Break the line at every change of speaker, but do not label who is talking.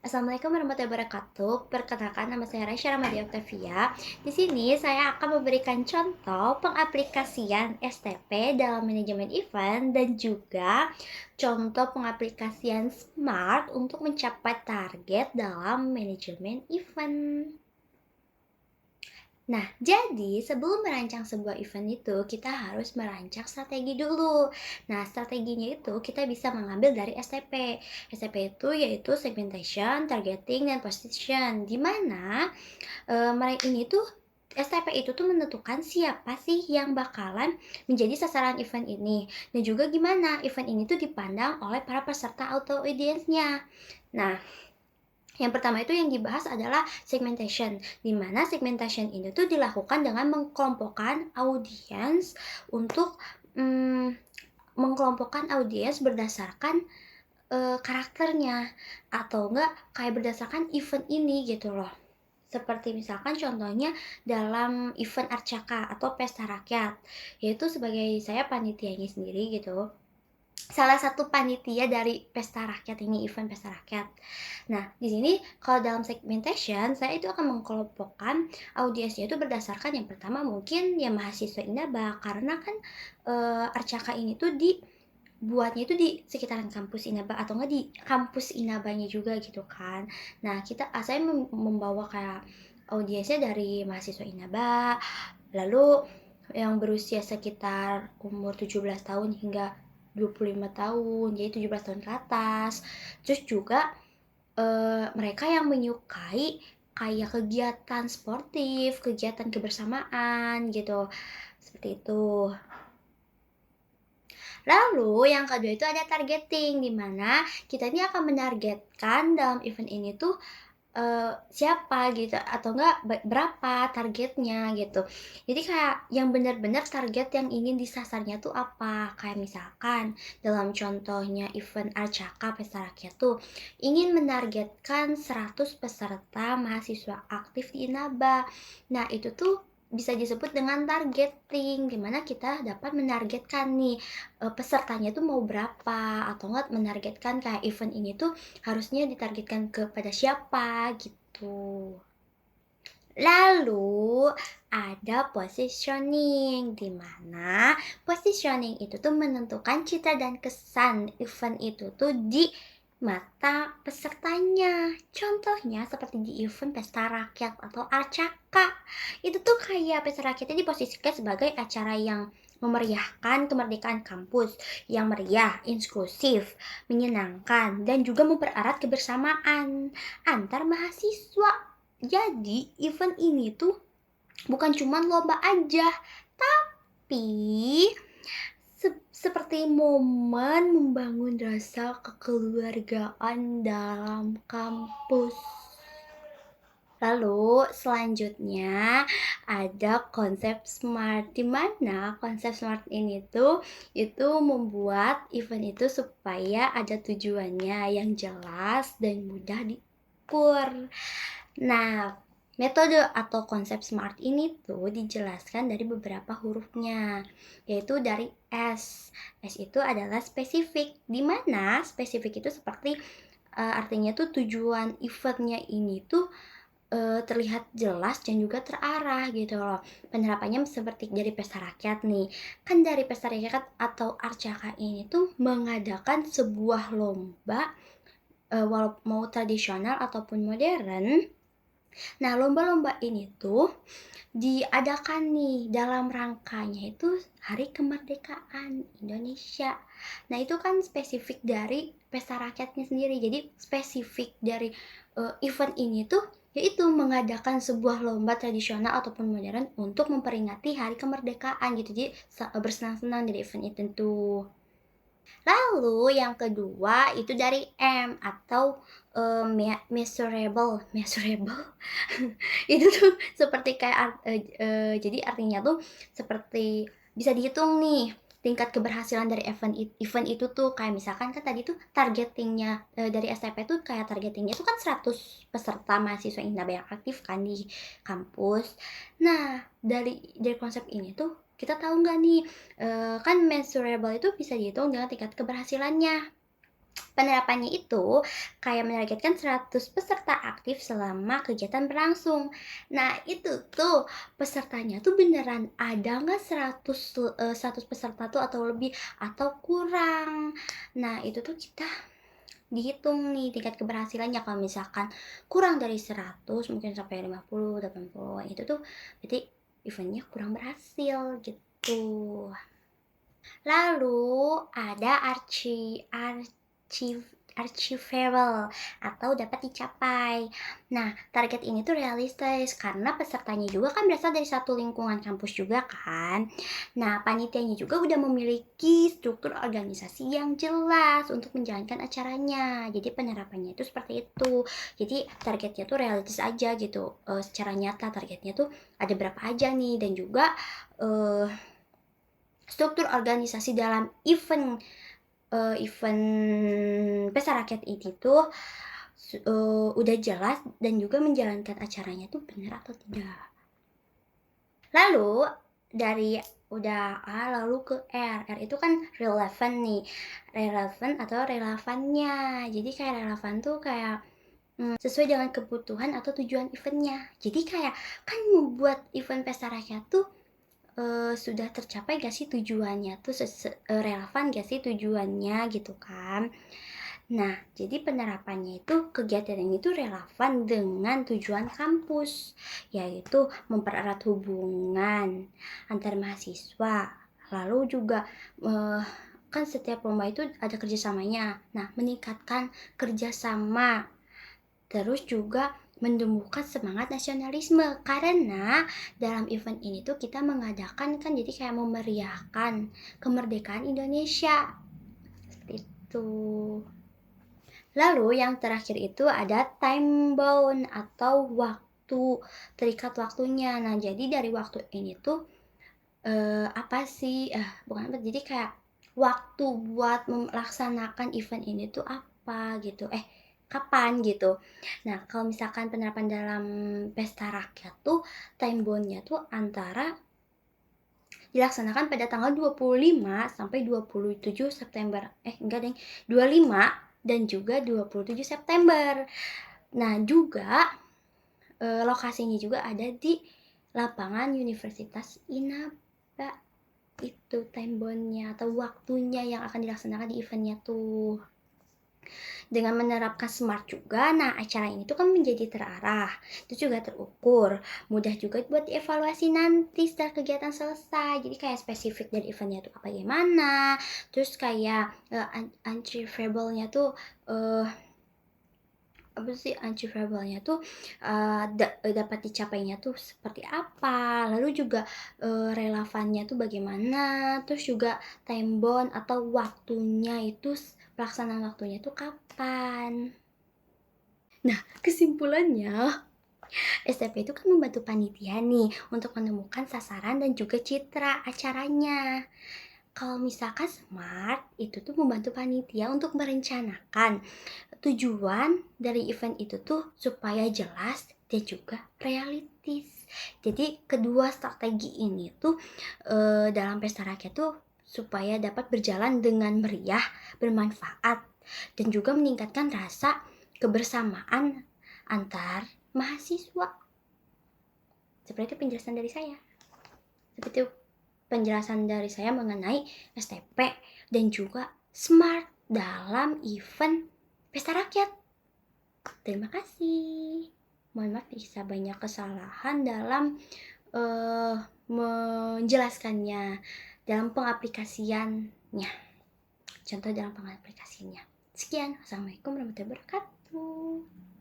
Assalamualaikum warahmatullahi wabarakatuh. Perkenalkan, nama saya Raisya Ramadhi Octavia. Di sini saya akan memberikan contoh pengaplikasian STP dalam manajemen event dan juga contoh pengaplikasian SMART untuk mencapai target dalam manajemen event. Nah, jadi sebelum merancang sebuah event itu, kita harus merancang strategi dulu. Nah, strateginya itu kita bisa mengambil dari STP. STP itu yaitu segmentation, targeting, dan position. Di mana mereka ini tuh STP itu tuh menentukan siapa sih yang bakalan menjadi sasaran event ini. Dan juga gimana event ini tuh dipandang oleh para peserta atau audiensnya. Nah, yang pertama itu yang dibahas adalah segmentation, di mana segmentation ini tuh dilakukan dengan mengkelompokkan audiens untuk mengkelompokkan audiens berdasarkan karakternya atau enggak kayak berdasarkan event ini gitu loh. Seperti misalkan contohnya dalam event Arcaka atau pesta rakyat, yaitu sebagai saya panitianya sendiri gitu, salah satu panitia dari pesta rakyat ini, event pesta rakyat. Nah, di sini kalau dalam segmentation, saya itu akan mengkelompokkan audiensnya itu berdasarkan yang pertama mungkin ya mahasiswa Inaba, karena kan Arcaka ini tuh buatnya itu di sekitaran kampus Inaba atau enggak di kampus Inabanya juga gitu kan. Nah, saya membawa kayak audiensnya dari mahasiswa Inaba, lalu yang berusia sekitar umur 17 tahun hingga 25 tahun, jadi 17 tahun ke atas. Terus juga mereka yang menyukai kayak kegiatan sportif, kegiatan kebersamaan gitu. Seperti itu. Lalu yang kedua itu ada targeting, di mana kita ini akan menargetkan dalam event ini tuh siapa gitu atau enggak berapa targetnya gitu. Jadi kayak yang benar-benar target yang ingin disasarnya tuh apa. Kayak misalkan dalam contohnya event Arcaka Pesta Rakyat tuh ingin menargetkan 100 peserta mahasiswa aktif di Inaba. Nah, itu tuh bisa disebut dengan targeting, dimana kita dapat menargetkan nih pesertanya tuh mau berapa atau enggak menargetkan kayak event ini tuh harusnya ditargetkan kepada siapa gitu. Lalu ada positioning, di mana positioning itu tuh menentukan citra dan kesan event itu tuh di mata pesertanya. Contohnya seperti di event pesta rakyat atau Arcaka. Itu tuh kayak pesta rakyatnya diposisikan sebagai acara yang memeriahkan kemerdekaan kampus, yang meriah, inklusif, menyenangkan, dan juga mempererat kebersamaan antar mahasiswa. Jadi event ini tuh bukan cuma lomba aja, tapi seperti momen membangun rasa kekeluargaan dalam kampus. Lalu selanjutnya ada konsep SMART, di mana konsep SMART ini tuh itu membuat event itu supaya ada tujuannya yang jelas dan mudah diukur. Nah, metode atau konsep SMART ini tuh dijelaskan dari beberapa hurufnya, yaitu dari S. S itu adalah spesifik, di mana spesifik itu seperti artinya tuh tujuan eventnya ini tuh terlihat jelas dan juga terarah gitu loh. Penerapannya seperti dari pesta rakyat nih. Kan dari pesta rakyat atau Arcaka ini tuh mengadakan sebuah lomba walau mau tradisional ataupun modern. Nah, lomba-lomba ini tuh diadakan nih dalam rangkanya itu Hari Kemerdekaan Indonesia. Nah, itu kan spesifik dari pesta rakyatnya sendiri. Jadi spesifik dari event ini tuh yaitu mengadakan sebuah lomba tradisional ataupun modern untuk memperingati Hari Kemerdekaan gitu. Jadi bersenang-senang dari event itu tuh. Lalu yang kedua itu dari M atau measurable. Itu tuh seperti kayak jadi artinya tuh seperti bisa dihitung nih tingkat keberhasilan dari event itu tuh, kayak misalkan kan tadi tuh targetingnya dari STP tuh kayak targetingnya itu kan 100 peserta mahasiswa Inaba yang aktif kan di kampus. Nah, dari konsep ini tuh kita tahu nggak nih kan measurable itu bisa dihitung dengan tingkat keberhasilannya. Penerapannya itu kayak menargetkan 100 peserta aktif selama kegiatan berlangsung. Nah, itu tuh pesertanya tuh beneran ada nggak 100 peserta tuh atau lebih atau kurang. Nah, itu tuh kita dihitung nih tingkat keberhasilannya. Kalau misalkan kurang dari 100 mungkin sampai 50, 80 itu tuh berarti eventnya kurang berhasil gitu. Lalu ada achievable atau dapat dicapai. Nah, target ini tuh realistis karena pesertanya juga kan berasal dari satu lingkungan kampus juga kan. Nah, panitianya juga udah memiliki struktur organisasi yang jelas untuk menjalankan acaranya. Jadi penerapannya itu seperti itu. Jadi targetnya tuh realistis aja gitu. Secara nyata targetnya tuh ada berapa aja nih, dan juga eh struktur organisasi dalam event pesta rakyat ini tuh udah jelas, dan juga menjalankan acaranya tuh benar atau tidak. Lalu dari udah A lalu ke R. R itu kan relevan nih. Relevan atau relevannya. Jadi kayak relevan tuh kayak sesuai dengan kebutuhan atau tujuan eventnya. Jadi kayak kan membuat event pesta rakyat tuh sudah tercapai gak sih tujuannya tuh, relevan gak sih tujuannya gitu kan. Nah, jadi penerapannya itu kegiatan ini tuh relevan dengan tujuan kampus, yaitu mempererat hubungan antar mahasiswa. Lalu juga kan setiap lomba itu ada kerjasamanya. Nah, meningkatkan kerjasama. Terus juga menumbuhkan semangat nasionalisme, karena dalam event ini tuh kita mengadakan kan jadi kayak memeriahkan kemerdekaan Indonesia seperti itu. Lalu yang terakhir itu ada time bound atau waktu, terikat waktunya. Nah, jadi dari waktu ini tuh apa sih, bukan apa, jadi kayak waktu buat melaksanakan event ini tuh apa gitu, kapan gitu. Nah, kalau misalkan penerapan dalam pesta rakyat tuh time bound-nya tuh antara dilaksanakan pada tanggal 25 sampai 27 September. Enggak deh, 25 dan juga 27 September. Nah, juga lokasinya juga ada di lapangan Universitas Inaba. Itu time bound-nya atau waktunya yang akan dilaksanakan di eventnya tuh. Dengan menerapkan smart juga, nah acara ini tuh kan menjadi terarah, itu juga terukur, mudah juga buat dievaluasi nanti setelah kegiatan selesai. Jadi kayak spesifik dari eventnya tuh apa gimana, terus kayak achievable-nya tuh apa sih achievable-nya tuh dapat dicapainya tuh seperti apa, lalu juga relevannya tuh bagaimana, terus juga time bound atau waktunya itu pelaksanaan waktunya tuh kapan. Nah, kesimpulannya STP itu kan membantu panitia nih untuk menemukan sasaran dan juga citra acaranya. Kalau misalkan smart, itu tuh membantu panitia untuk merencanakan tujuan dari event itu tuh supaya jelas dan juga realistis. Jadi kedua strategi ini tuh dalam pesta rakyat tuh supaya dapat berjalan dengan meriah, bermanfaat, dan juga meningkatkan rasa kebersamaan antar mahasiswa. Seperti itu penjelasan dari saya. Seperti itu penjelasan dari saya mengenai STP dan juga smart dalam event pesta rakyat. Terima kasih. Mohon maaf bisa banyak kesalahan dalam menjelaskannya, dalam pengaplikasiannya. Contoh dalam pengaplikasiannya. Sekian. Assalamualaikum warahmatullahi wabarakatuh.